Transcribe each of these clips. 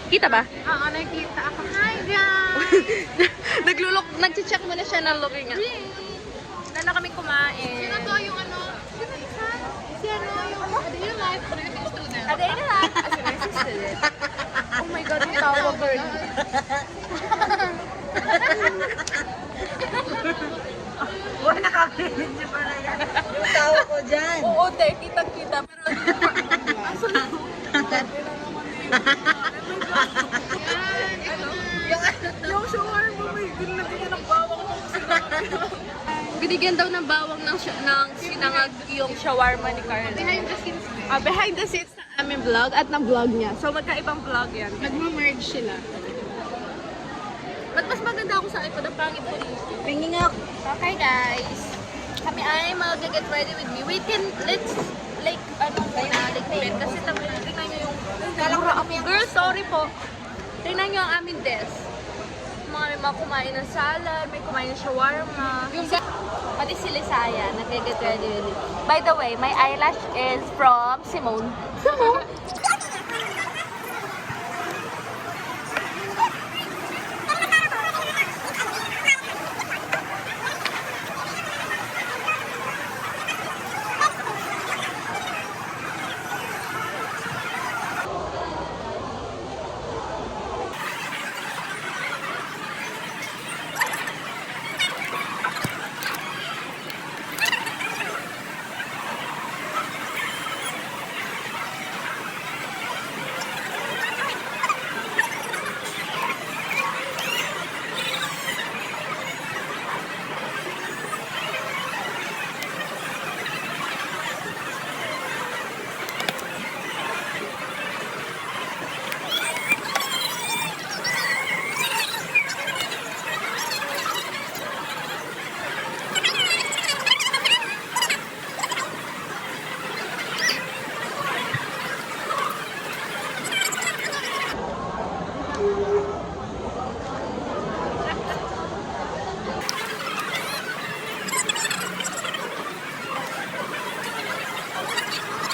Kita ba? Oo, nakikita ako. Hi, guys! Nag-check mo na siya ng looking niya. Na kami kumain. Sino to yung ano? Sino isa? Si ano yung Adele Life nursing student. Adele Life as a nursing student. Oh my God, yung tawa girl. Wala kami. Hindi pa na yan. Yung tawa ko dyan. Oo, te, kita-kita. Pero aso na. Yung shawarma, may ginagyan ng bawang ng sinangag. Binigyan daw ng bawang ng sinangag yung shawarma ni Carla. Behind the scenes. Behind the scenes na aming vlog at ng vlog niya. So magkaibang vlog yan. Nagma-merge sila. Ba't mas maganda ako sa iPad? Ang pangit ko dito. Tingin nga. Okay guys. Kami ay mag-get ready with me. Let's like, like, kasi tingnan nyo yung... Girl, sorry po. Tingnan nyo ang aming desk. May mga kumain ng salad, may kumain ng shawarma. Pati si Lisaya, nag-get ready with me. By the way, my eyelash is from Simone.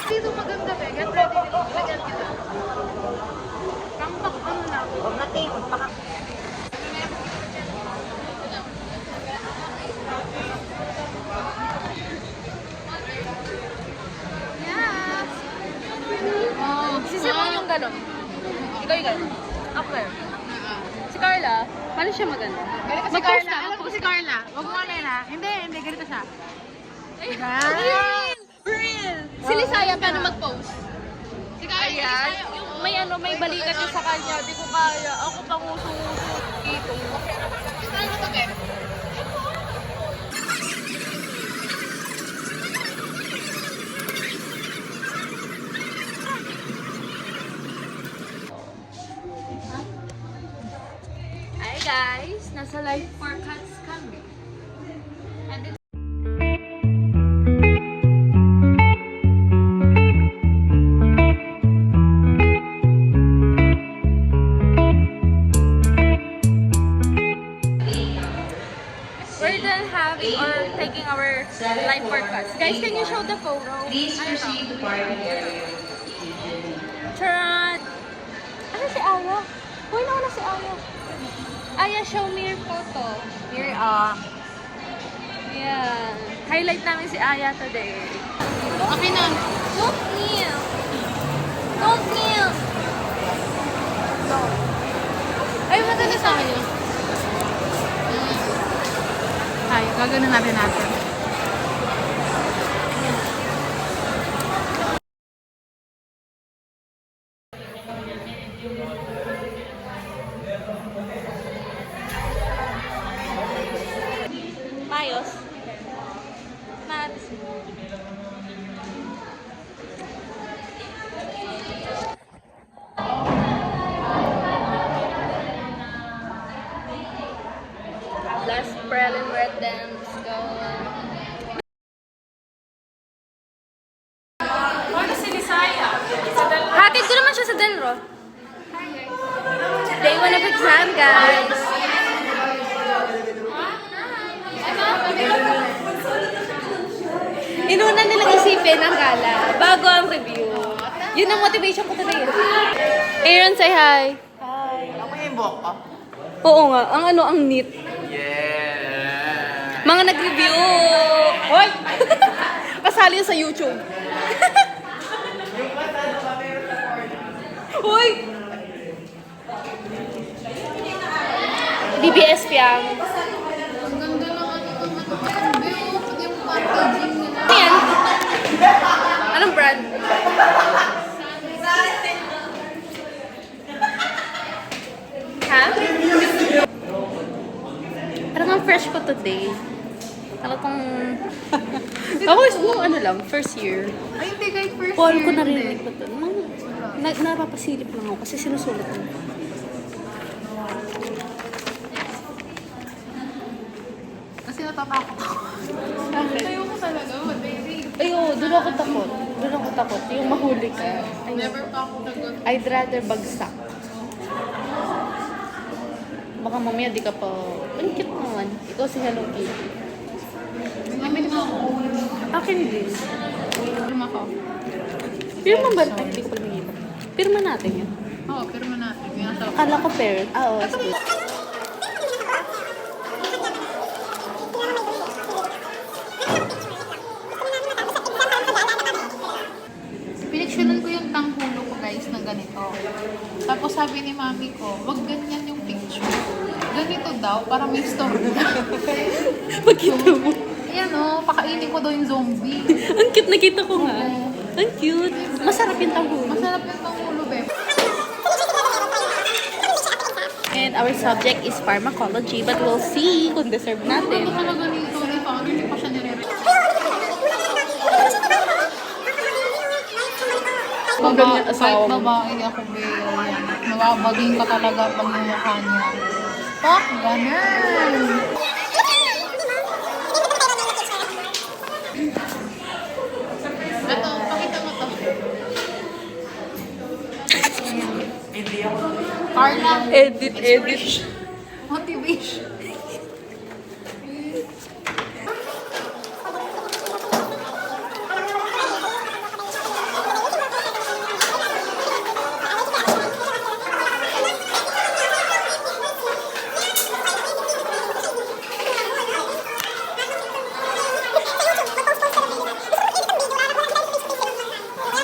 Dito maganda be. Get ready with me. Lagyan kita. Kampak ano na. Huwag natin. Magpaka... Yes! Si Simone yung gano'n. Ikaw yung gano'n. Ako kayo. Si Carla, paano siya maganda? Ganito si Carla. Alam ko si Carla. Huwag mo na. Hindi. Ganito siya. Real! Real! Si Lisaya, paano mag-post? Si Carla. Ayan. Yung may balikat yung sa kanya. Di ko kaya. Ako pang uso-uso dito. Ano to, Ken? Hi guys! Nasa life for cats kami. And then, we're done having or taking our life for cats. Guys, can you show the photo? Please proceed to parking area. Charan! Ano si Aya? Uy, nauna si Aya. Aya, show me your photo. Here, Yan. Highlight namin si Aya today. Okay na. Don't kneel! Don't kneel! Ay, maganda sa akin yun. Ay, gagawin natin. Mayos. Maris. Last preliminary dance. Go. Ano si Lisaya? Hatid ko naman siya sa Delro. Day 1 of exam, guys. Inuna nilang isipin ang gala bago ang review. Yun ang motivation ko today. Aaron, say hi. buhok ko? Oo nga, ang neat. Yeah! Mga nag-review! Hoy! Kasali yun sa YouTube. Hoy! BBS Piang. Ang ganda ng ang view, yung packaging nila. Ano yan? Anong brand? Ha? Parang ang fresh ko today. Talagang... Ako is ano lang, first year. Ay, hindi guys, first Paul year ko yun narinig din. ko to. Napapasilip lang ako kasi sinusulat ko. Kasi natatakot ako. Tayo ko talaga, baby. Ay, oo, doon ako takot. Doon ako takot. Yung mahuli ka. Ay, Never pa ako I'd rather bagsak. Baka mamaya di ka pa... Ang cute naman. Ikaw si Hello Kitty. Namin mo ako. Akin din. Pirma ko. Pirma ba? Ay, hindi ko pa nakikita. Pirma natin yun. Oo, pirma natin. May nasa ako. Akala ko pair. Oo, it's good. Pineksyonan ko yung tanghulo ko guys na ganito. Tapos sabi ni mami ko, wag ganyan yung picture. Ganito daw, para may story. Pagkita mo. Ayan o, pakainin ko daw yung zombie. Ang cute, nakita ko nga. Ang cute. Masarap yung tanghulo. Masarap yung tanghulo, bebe. And our subject is pharmacology, but we'll see kung deserve Ano natin. talaga nito? Hindi pa siya nire Ang ganda yung asawa Kahit mo. babae ako, babe. Mababaging ka talaga pag yung mukha niya. Pak, ganun. Ito, pakita mo to. Hindi ako. Carla. Edit. Motivation.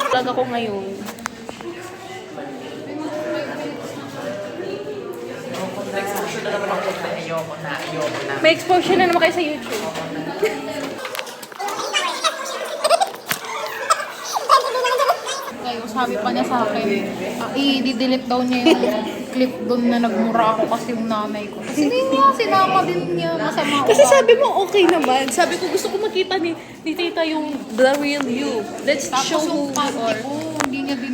Vlog ako ngayon. Nag-exposure na naman ako na ayoko na. May exposure na naman kayo sa YouTube. Kayo, sabi pa niya sa akin, i-delete daw niya yung clip doon na nagmura ako kasi yung nanay ko. Kasi hindi niya, sinama din niya. Masama ako. Kasi sabi mo okay naman. Sabi ko gusto ko makita ni tita yung the real you. Let's Tapos show who yung you panty are. ko, hindi niya din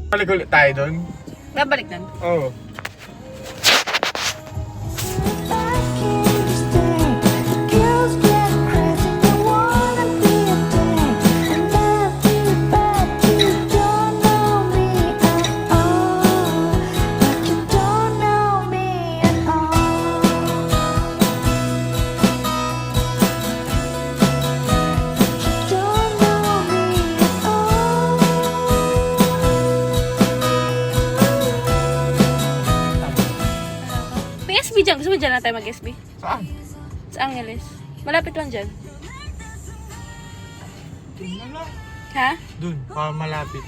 Balik ulit tayo doon? Babalik na. Oo. dyan? Gusto mo dyan na tayo mag-SB? Saan? Sa Angeles. Malapit lang dyan. Doon na lang. Ha? Doon, para malapit.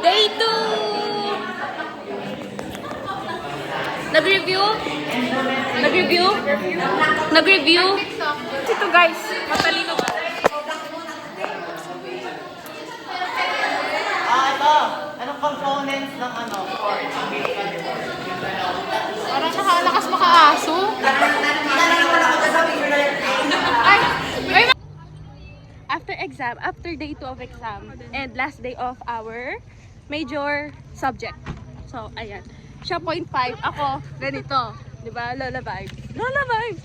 Day 2! Nag-review? Nag-review? Nag-review? Ito guys, matalino ba? Anong components ng cord? Parang nakalakas makaaso. Ay! Ay! After exam, after day 2 of exam, and last day of our major subject. So, ayan. Siya 0.5, ako ganito. Diba? Lola vibes. Lola vibes!